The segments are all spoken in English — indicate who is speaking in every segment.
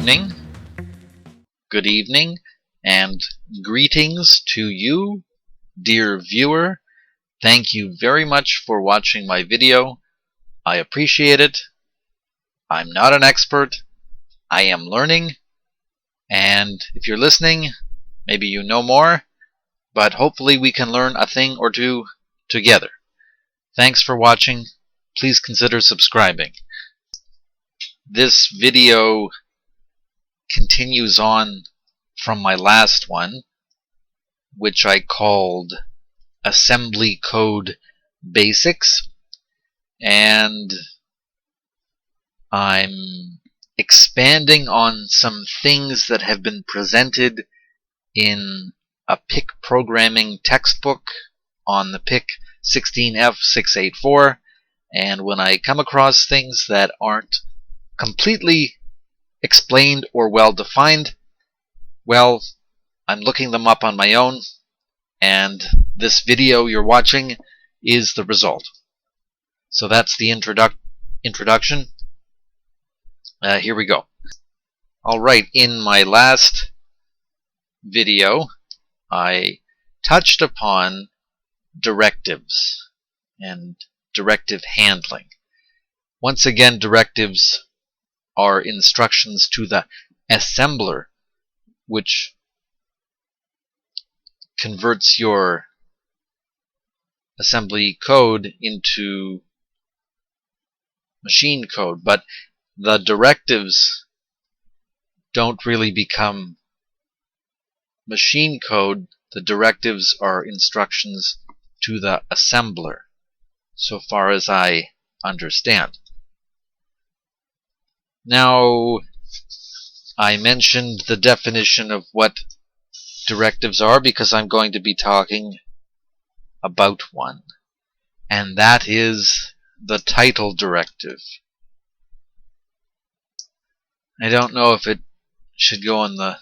Speaker 1: morning, good evening, and greetings to you, dear viewer. Thank you very much for watching my video. I appreciate it. I'm not an expert. I am learning. And if you're listening, maybe you know more, but hopefully we can learn a thing or two together. Thanks for watching. Please consider subscribing. This video continues on from my last one, which I called Assembly Code Basics, and I'm expanding on some things that have been presented in a PIC programming textbook on the PIC16F684, and when I come across things that aren't completely explained or well defined, well, I'm looking them up on my own, and this video you're watching is the result. So that's the introduction. Here we go. Alright, in my last video I touched upon directives and directive handling. Once again, directives are instructions to the assembler, which converts your assembly code into machine code, but the directives don't really become machine code. The directives are instructions to the assembler, so far as I understand. Now, I mentioned the definition of what directives are because I'm going to be talking about one, and that is the title directive. I don't know if it should go in the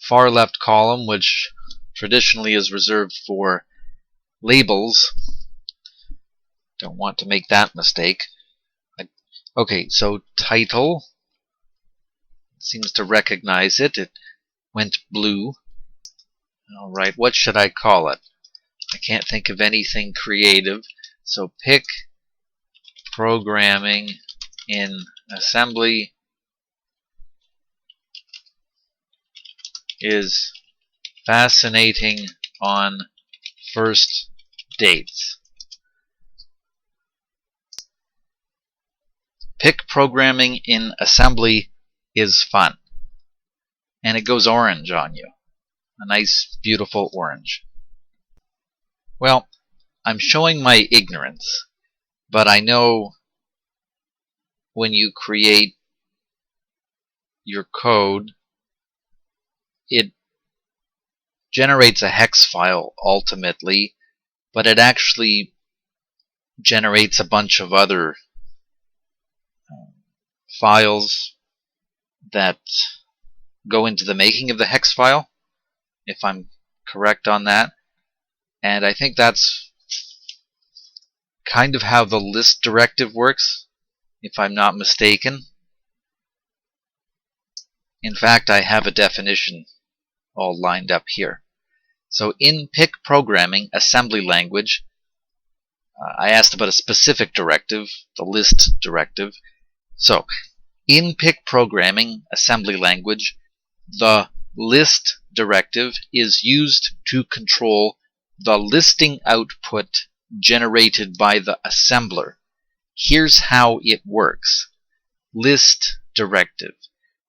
Speaker 1: far left column, which traditionally is reserved for labels. Don't want to make that mistake. Okay, so title seems to recognize it. It went blue. Alright, what should I call it? I can't think of anything creative. So PIC programming in assembly is fascinating on first dates. PIC programming in assembly is fun. And it goes orange on you. A nice, beautiful orange. Well, I'm showing my ignorance, but I know when you create your code, it generates a hex file ultimately, but it actually generates a bunch of other files that go into the making of the hex file, if I'm correct on that. And I think that's kind of how the list directive works, if I'm not mistaken. In fact, I have a definition all lined up here. So in PIC programming assembly language, I asked about a specific directive, the list directive. So in PIC programming assembly language, the list directive is used to control the listing output generated by the assembler. Here's how it works. List directive.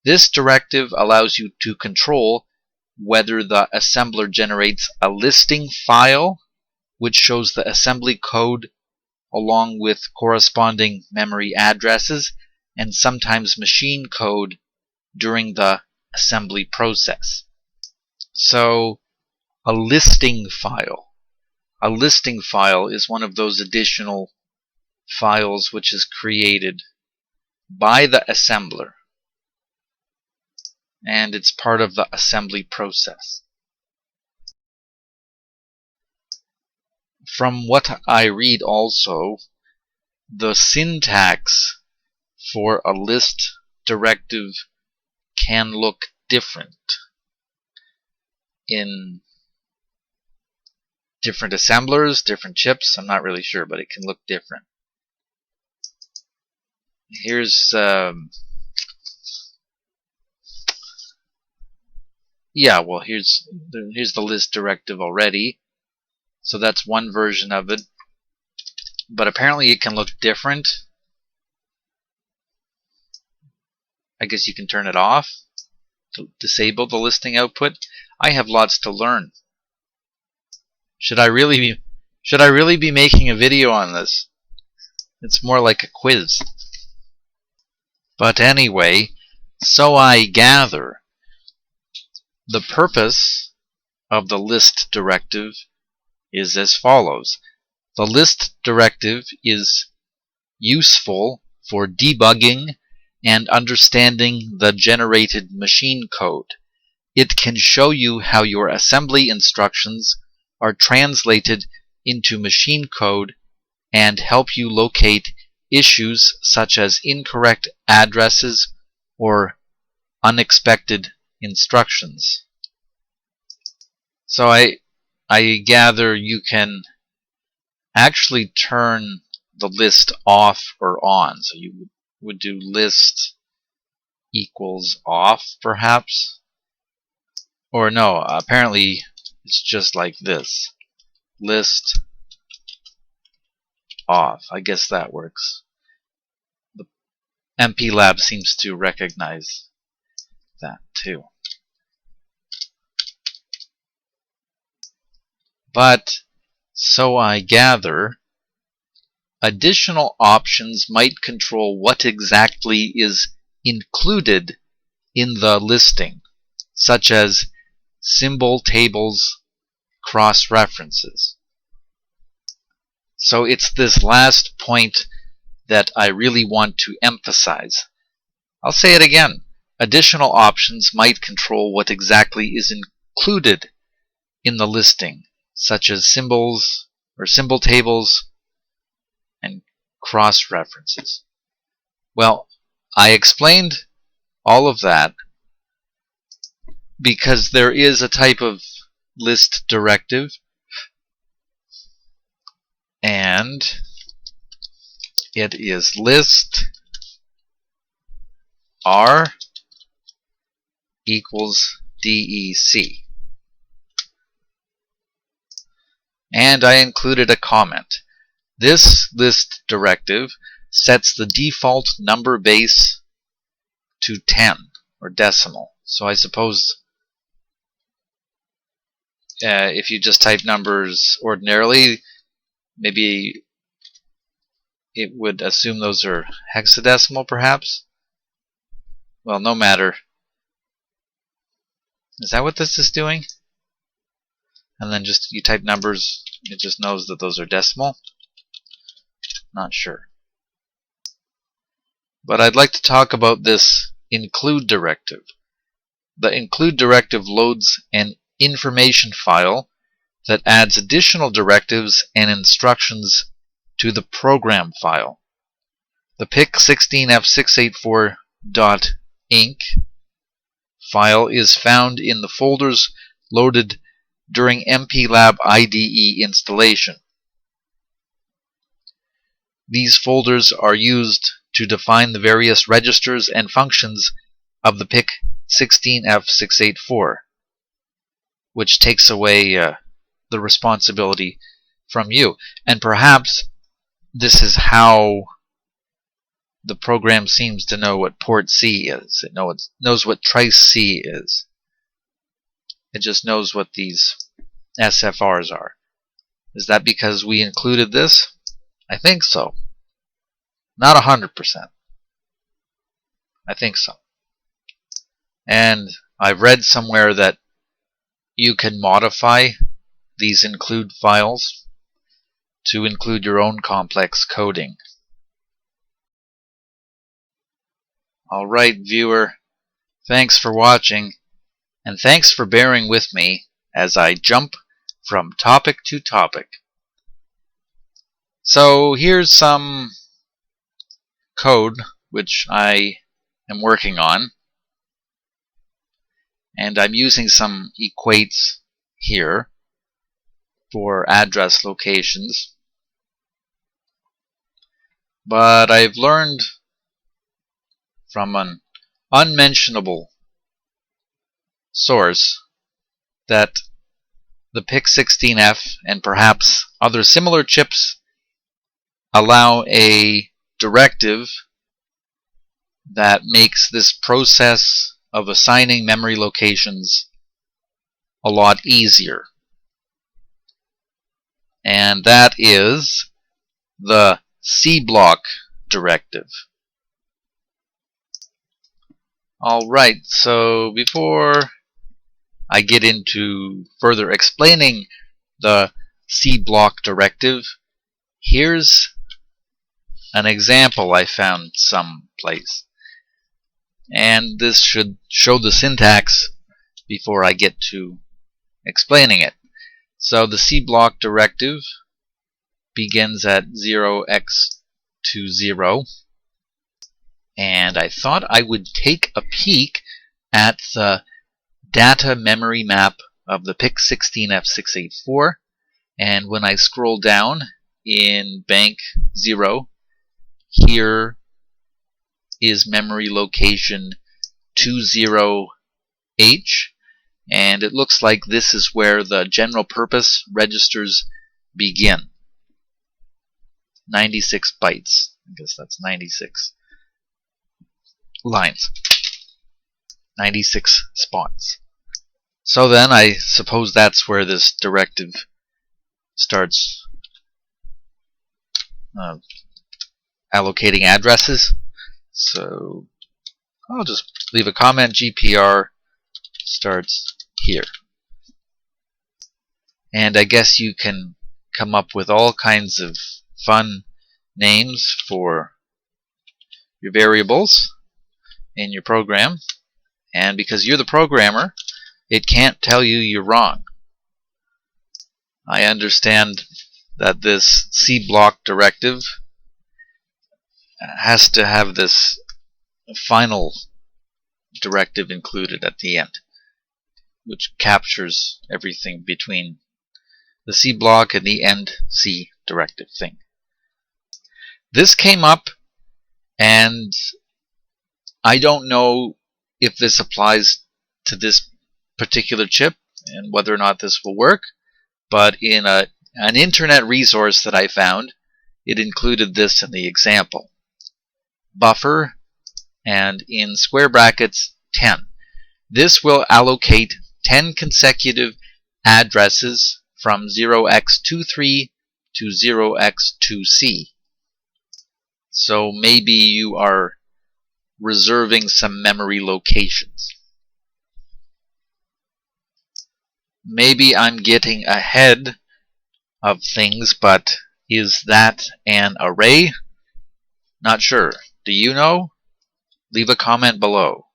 Speaker 1: This directive allows you to control whether the assembler generates a listing file, which shows the assembly code along with corresponding memory addresses, and sometimes machine code during the assembly process. So, a listing file. A listing file is one of those additional files which is created by the assembler, and it's part of the assembly process. From what I read also, the syntax for a list directive can look different in different assemblers, different chips. I'm not really sure, but it can look different. Here's here's the list directive already. So that's one version of it. But apparently it can look different. I guess you can turn it off to disable the listing output. I have lots to learn. Should I really be making a video on this? It's more like a quiz. But anyway, so I gather the purpose of the list directive is as follows. The list directive is useful for debugging and understanding the generated machine code. It can show you how your assembly instructions are translated into machine code and help you locate issues such as incorrect addresses or unexpected instructions. So I gather you can actually turn the list off or on. So you would do list equals off, perhaps. Or no, apparently it's just like this. List off. I guess that works. The MPLab seems to recognize that too. But, so I gather, additional options might control what exactly is included in the listing, such as symbol tables, cross-references. So it's this last point that I really want to emphasize. I'll say it again. Additional options might control what exactly is included in the listing, such as symbols or symbol tables and cross-references. Well, I explained all of that because there is a type of list directive, and it is list R equals DEC. And I included a comment. This list directive sets the default number base to 10 or decimal. So I suppose if you just type numbers ordinarily, maybe it would assume those are hexadecimal, perhaps? Well, no matter. Is that what this is doing? And then just you type numbers, it just knows that those are decimal? Not sure. But I'd like to talk about this include directive. The include directive loads an information file that adds additional directives and instructions to the program file. The PIC16F684.inc file is found in the folders loaded during MPLab IDE installation. These folders are used to define the various registers and functions of the PIC16F684, which takes away the responsibility from you. And perhaps this is how the program seems to know what port C is. It knows what trice C is. It just knows what these SFRs are. Is that because we included this? I think so. Not 100%. I think so. And I've read somewhere that you can modify these include files to include your own complex coding. Alright, viewer, thanks for watching, and thanks for bearing with me as I jump from topic to topic. So here's some code which I am working on. and I'm using some equates here for address locations. But I've learned from an unmentionable source that the PIC16F and perhaps other similar chips allow a directive that makes this process of assigning memory locations a lot easier. And that is the C block directive. Alright, so before I get into further explaining the C block directive, here's an example I found someplace. And this should show the syntax before I get to explaining it. So the C block directive begins at 0x20, and I thought I would take a peek at the data memory map of the PIC16F684, and when I scroll down in bank 0, here is memory location 20H, and it looks like this is where the general purpose registers begin. 96 bytes. I guess that's 96 lines. 96 spots. So then I suppose that's where this directive starts allocating addresses. So I'll just leave a comment. GPR starts here. And I guess you can come up with all kinds of fun names for your variables in your program. And because you're the programmer, it can't tell you you're wrong. I understand that this C block directive has to have this final directive included at the end, which captures everything between the C block and the end C directive thing. This came up, and I don't know if this applies to this particular chip and whether or not this will work, but in an internet resource that I found, it included this in the example. Buffer, and in square brackets 10. This will allocate 10 consecutive addresses from 0x23 to 0x2c. So maybe you are reserving some memory locations. Maybe I'm getting ahead of things, but is that an array? Not sure. Do you know? Leave a comment below.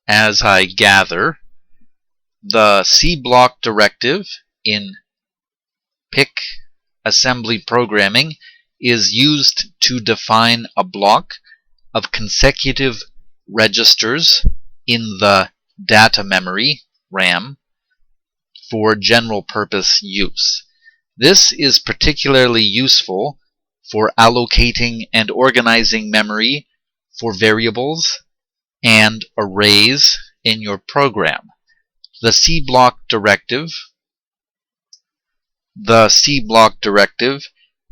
Speaker 1: As I gather, the C block directive in PIC assembly programming is used to define a block of consecutive registers in the data memory, RAM, for general purpose use. This is particularly useful for allocating and organizing memory for variables and arrays in your program. The C block directive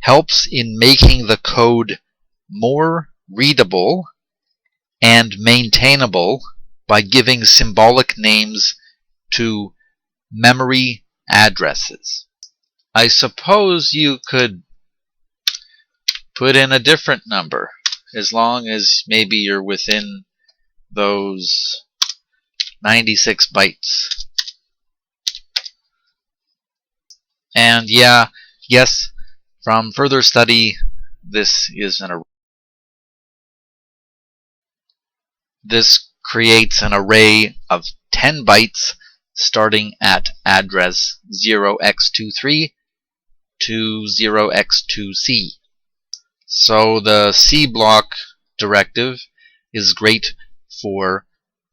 Speaker 1: helps in making the code more readable and maintainable by giving symbolic names to memory addresses. I suppose you could put in a different number as long as maybe you're within those 96 bytes. And yes, from further study, this creates an array of 10 bytes starting at address 0x23 to 0x2c. So the C block directive is great for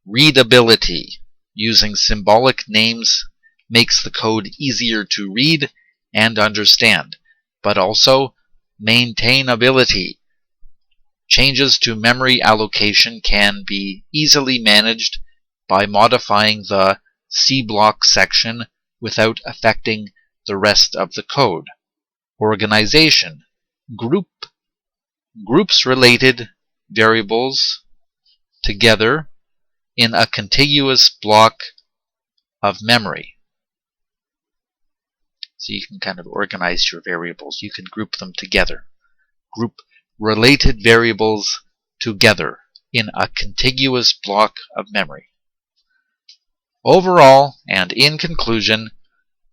Speaker 1: Readability. Using symbolic names makes the code easier to read and understand, but also maintainability. Changes to memory allocation can be easily managed by modifying the C block section without affecting the rest of the code. Organization. Groups related variables together in a contiguous block of memory. So you can kind of organize your variables. You can group them together. Group related variables together in a contiguous block of memory. Overall, and in conclusion,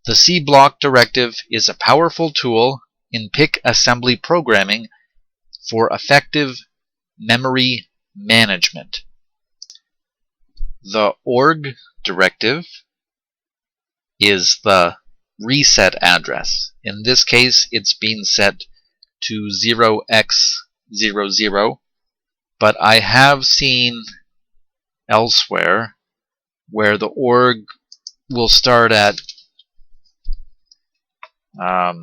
Speaker 1: the C block directive is a powerful tool in PIC assembly programming for effective memory management. The org directive is the reset address. In this case, it's being set to 0x00, but I have seen elsewhere where the org will start at, I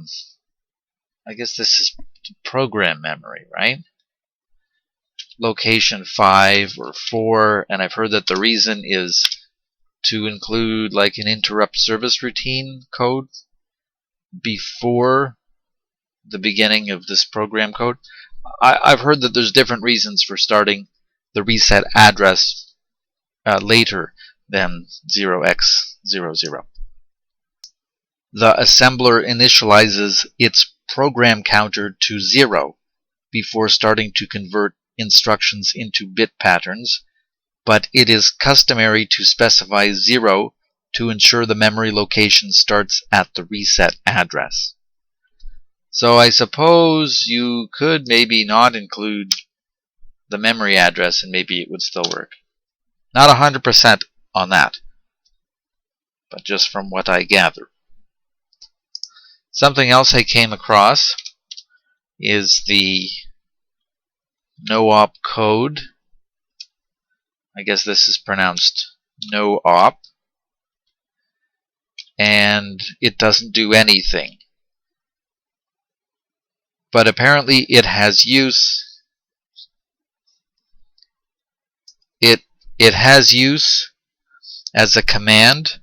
Speaker 1: guess this is program memory, right? Location 5 or 4, and I've heard that the reason is to include like an interrupt service routine code before the beginning of this program code. I've heard that there's different reasons for starting the reset address later than 0x00. The assembler initializes its program counter to 0 before starting to convert instructions into bit patterns, but it is customary to specify 0 to ensure the memory location starts at the reset address. So I suppose you could maybe not include the memory address and maybe it would still work. Not 100% on that, but just from what I gather. Something else I came across is the no-op code. I guess this is pronounced no-op, and it doesn't do anything. But apparently it has use. It has use as a command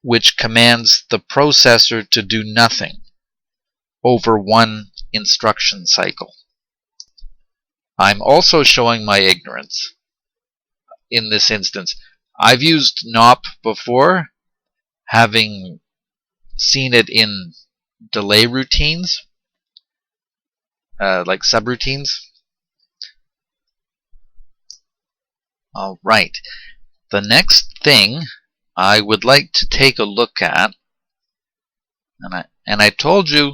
Speaker 1: which commands the processor to do nothing over one instruction cycle. I'm also showing my ignorance in this instance. I've used NOP before, having seen it in delay routines, like subroutines. Alright, the next thing I would like to take a look at, and I told you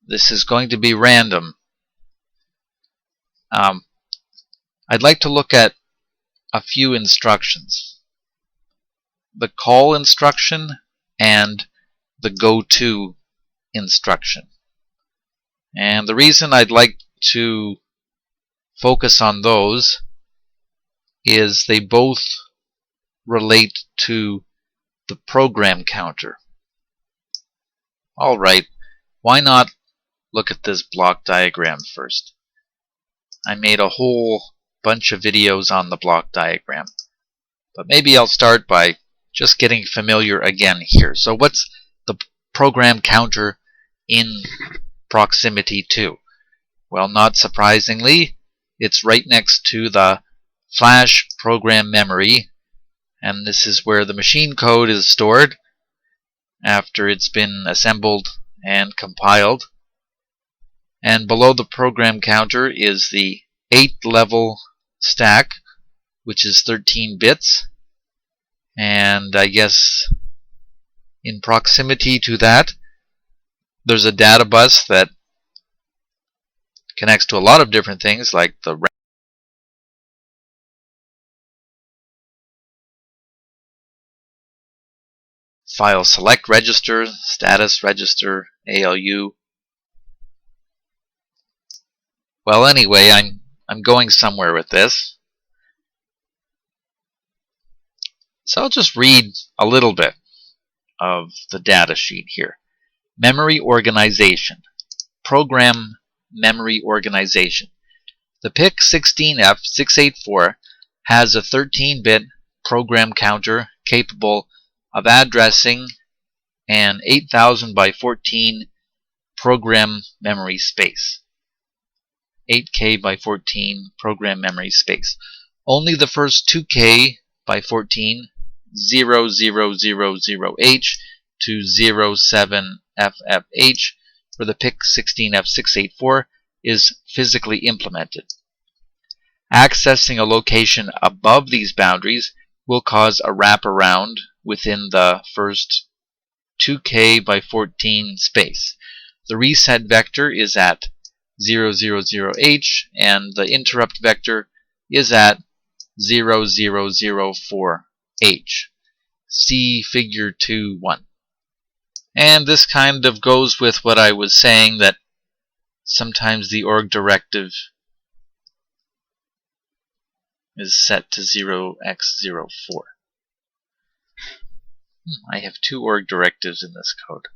Speaker 1: this is going to be random. I'd like to look at a few instructions. The call instruction and the go-to instruction. And the reason I'd like to focus on those is they both relate to the program counter. Alright, why not look at this block diagram first? I made a whole bunch of videos on the block diagram, but maybe I'll start by just getting familiar again here. So what's the program counter in proximity to? Well, not surprisingly, it's right next to the flash program memory, and this is where the machine code is stored after it's been assembled and compiled. And below the program counter is the 8th level stack, which is 13 bits. And I guess in proximity to that, there's a data bus that connects to a lot of different things, like the file select register, status register, ALU. Well, anyway, I'm going somewhere with this. So I'll just read a little bit of the data sheet here. Memory organization. Program memory organization. The PIC16F684 has a 13-bit program counter capable of addressing an 8000 by 14 program memory space. 8K by 14 program memory space. Only the first 2K by 14 0000H to 07FFH for the PIC16F684 is physically implemented. Accessing a location above these boundaries will cause a wraparound within the first 2K by 14 space. The reset vector is at 000H and the interrupt vector is at 0004H. See figure 2.1. And this kind of goes with what I was saying, that sometimes the org directive is set to 0x04. I have two org directives in this code.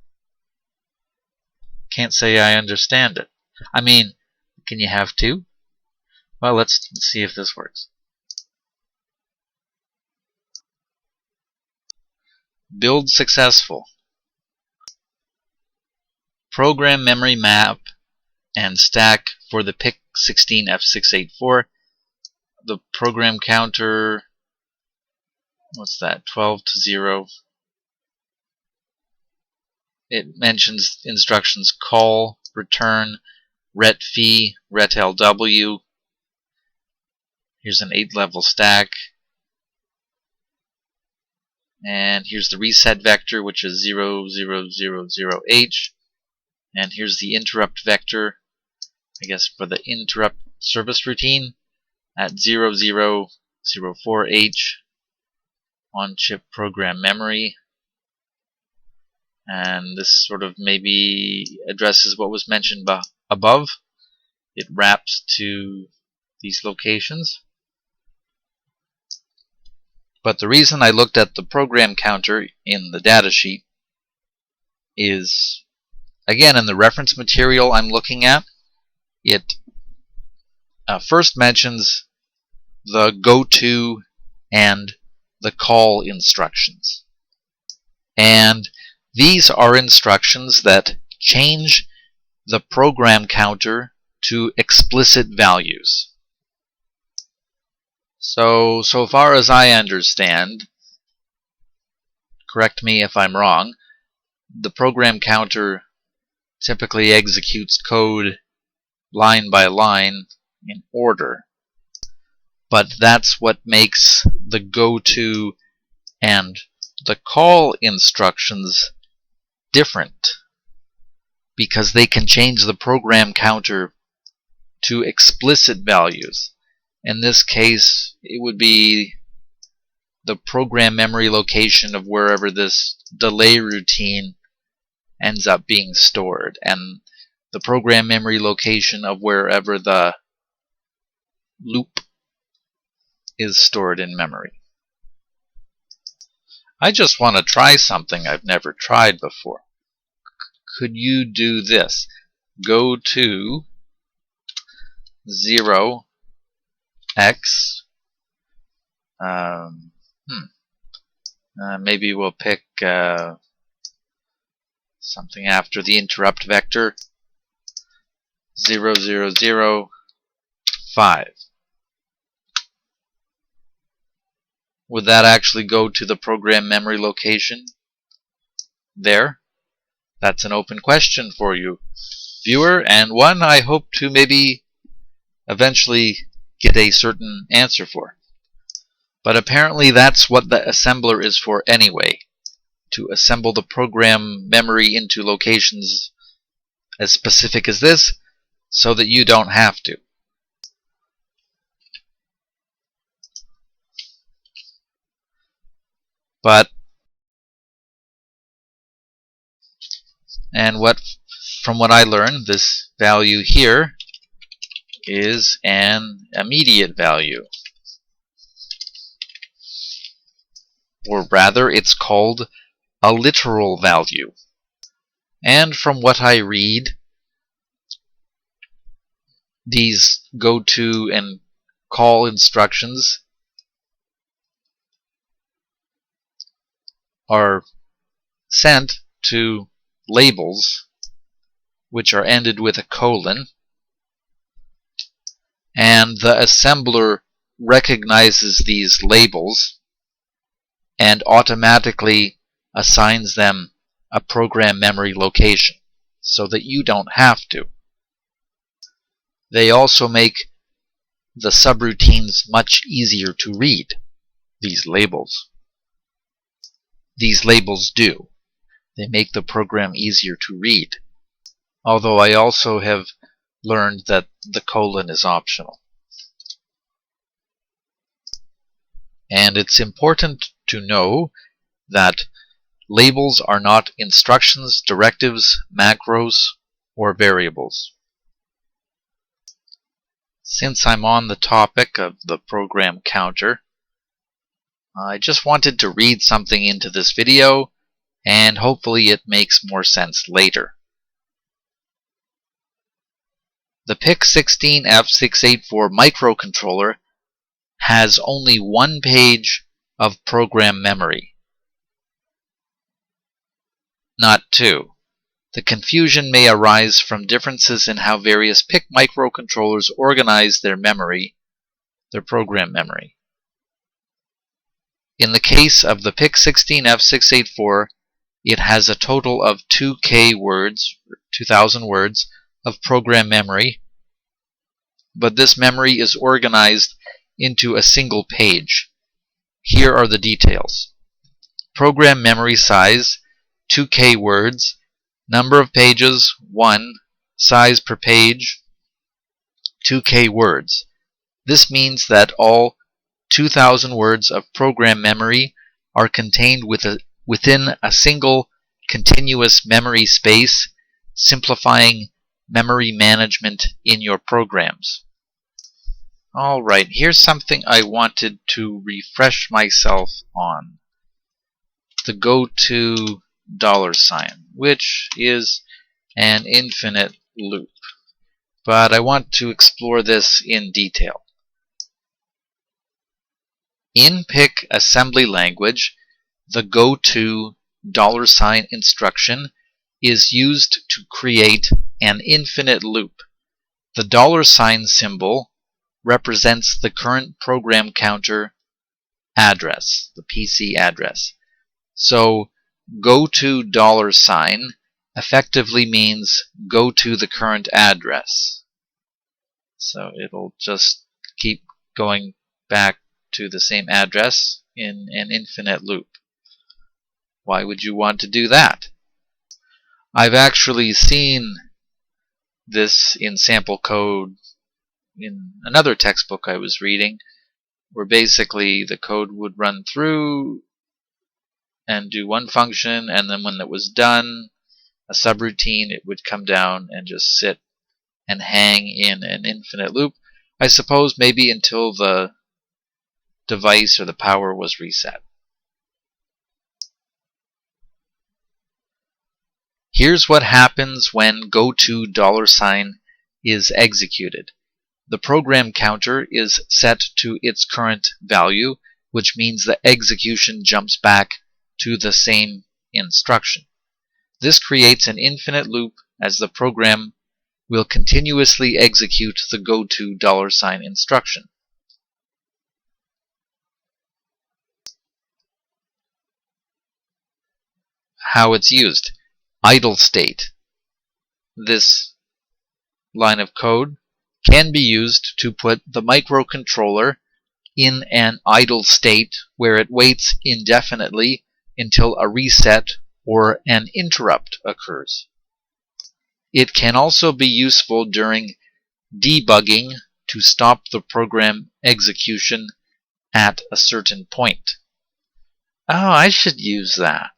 Speaker 1: Can't say I understand it. I mean, can you have two? Well, let's see if this works. Build successful. Program memory map and stack for the PIC16F684. The program counter, what's that, 12 to 0. It mentions instructions call, return, retfee, retlw. Here's an 8-level stack. And here's the reset vector, which is 0000H. And here's the interrupt vector, I guess for the interrupt service routine, at 0004H on chip program memory. And this sort of maybe addresses what was mentioned above. It wraps to these locations. But the reason I looked at the program counter in the datasheet is, again, in the reference material I'm looking at, it first mentions the go-to and the call instructions. And these are instructions that change the program counter to explicit values. So far as I understand, correct me if I'm wrong, the program counter typically executes code line by line in order. But that's what makes the go-to and the call instructions different, because they can change the program counter to explicit values. In this case, it would be the program memory location of wherever this delay routine ends up being stored, and the program memory location of wherever the loop is stored in memory. I just want to try something I've never tried before. Could you do this? Go to 0x maybe we'll pick something after the interrupt vector, 0005. Would that actually go to the program memory location there? That's an open question for you, viewer, and one I hope to maybe eventually get a certain answer for. But apparently that's what the assembler is for anyway, to assemble the program memory into locations as specific as this, so that you don't have to. From what I learned, this value here is an immediate value. or rather it's called a literal value. And from what I read, these go to and call instructions are sent to labels which are ended with a colon, and the assembler recognizes these labels and automatically assigns them a program memory location so that you don't have to. They also make the subroutines much easier to read, these labels. These labels do. They make the program easier to read. Although I also have learned that the colon is optional. And it's important to know that labels are not instructions, directives, macros, or variables. Since I'm on the topic of the program counter, I just wanted to read something into this video, and hopefully it makes more sense later. The PIC16F684 microcontroller has only one page of program memory, not two. The confusion may arise from differences in how various PIC microcontrollers organize their memory, their program memory. In the case of the PIC16F684, it has a total of 2K words, 2,000 words, of program memory, but this memory is organized into a single page. Here are the details. Program memory size, 2K words, number of pages, 1, size per page, 2K words. This means that all 2,000 words of program memory are contained within a single continuous memory space, simplifying memory management in your programs. Alright, here's something I wanted to refresh myself on. The go-to $, which is an infinite loop. But I want to explore this in detail. In PIC assembly language, the go-to $ instruction is used to create an infinite loop. The $ symbol represents the current program counter address, the PC address. So go to $ effectively means go to the current address. So it'll just keep going back to the same address in an infinite loop. Why would you want to do that? I've actually seen this in sample code in another textbook I was reading, where basically the code would run through and do one function, and then when it was done, a subroutine, it would come down and just sit and hang in an infinite loop. I suppose maybe until the device or the power was reset. Here's what happens when go-to $ is executed. The program counter is set to its current value, which means the execution jumps back to the same instruction. This creates an infinite loop as the program will continuously execute the go-to $ instruction. How it's used. Idle state. This line of code can be used to put the microcontroller in an idle state where it waits indefinitely until a reset or an interrupt occurs. It can also be useful during debugging to stop the program execution at a certain point. Oh, I should use that.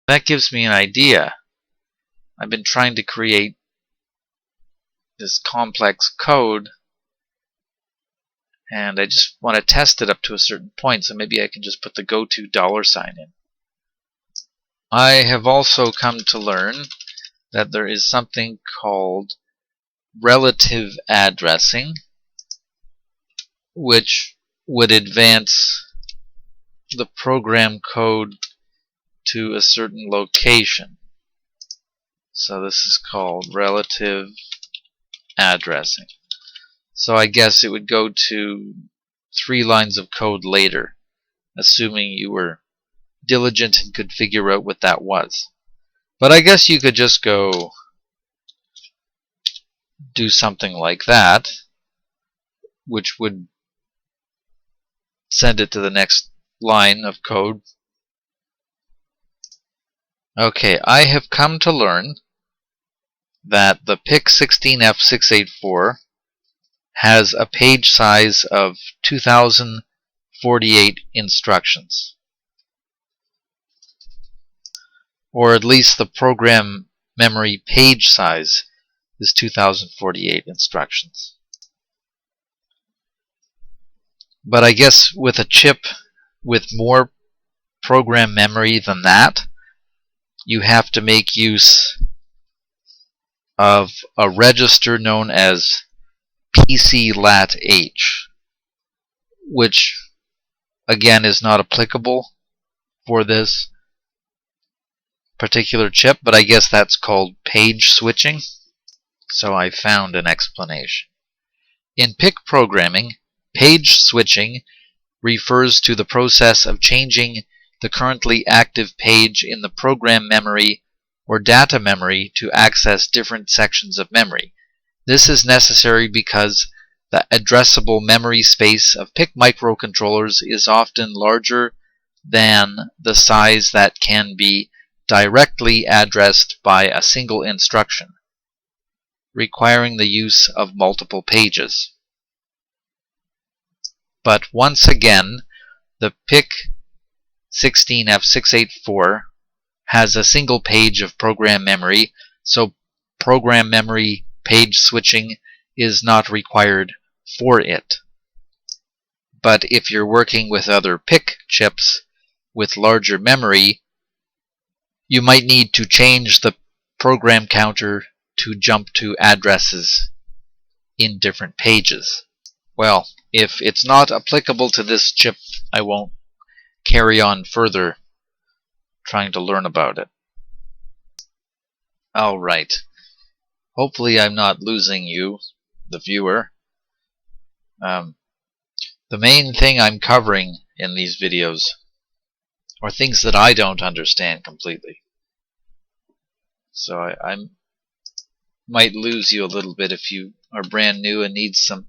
Speaker 1: That gives me an idea. I've been trying to create this complex code, And I just want to test it up to a certain point, so maybe I can just put the go-to $sign in. I have also come to learn that there is something called relative addressing, which would advance the program code to a certain location. So this is called relative addressing. So I guess it would go to 3 lines of code later, assuming you were diligent and could figure out what that was. But I guess you could just go do something like that, which would send it to the next line of code. Okay, I have come to learn that the PIC16F684 has a page size of 2048 instructions. Or at least the program memory page size is 2048 instructions. But I guess with a chip with more program memory than that, you have to make use of a register known as PIC16F684, which again is not applicable for this particular chip, but I guess that's called page switching. So I found an explanation. In PIC programming, page switching refers to the process of changing the currently active page in the program memory or data memory to access different sections of memory. This is necessary because the addressable memory space of PIC microcontrollers is often larger than the size that can be directly addressed by a single instruction, requiring the use of multiple pages. But once again, the PIC16F684 has a single page of program memory, so program memory page switching is not required for it. But if you're working with other PIC chips with larger memory, you might need to change the program counter to jump to addresses in different pages. Well, if it's not applicable to this chip, I won't carry on further trying to learn about it. Alright. Hopefully I'm not losing you, the viewer. The main thing I'm covering in these videos are things that I don't understand completely. So I might lose you a little bit if you are brand new and need some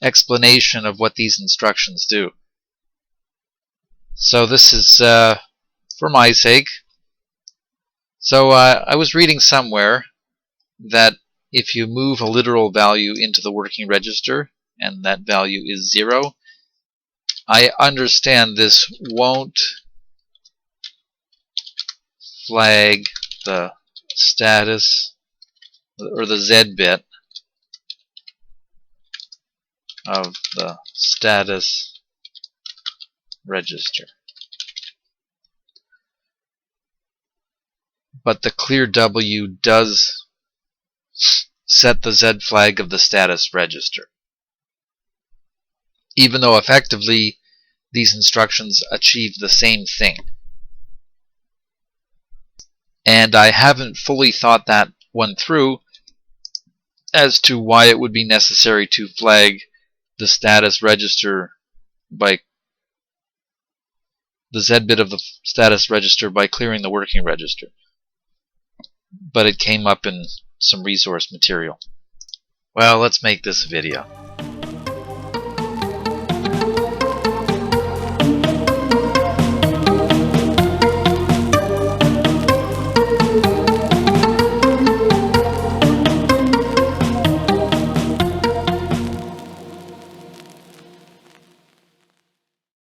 Speaker 1: explanation of what these instructions do. So this is for my sake. So I was reading somewhere that if you move a literal value into the working register and that value is 0, I understand this won't flag the status or the Z bit of the status register. But the clear W does set the Z flag of the status register, even though effectively these instructions achieve the same thing. And I haven't fully thought that one through as to why it would be necessary to flag the status register by the Z bit of the status register by clearing the working register. But it came up in some resource material. Well, let's make this a video.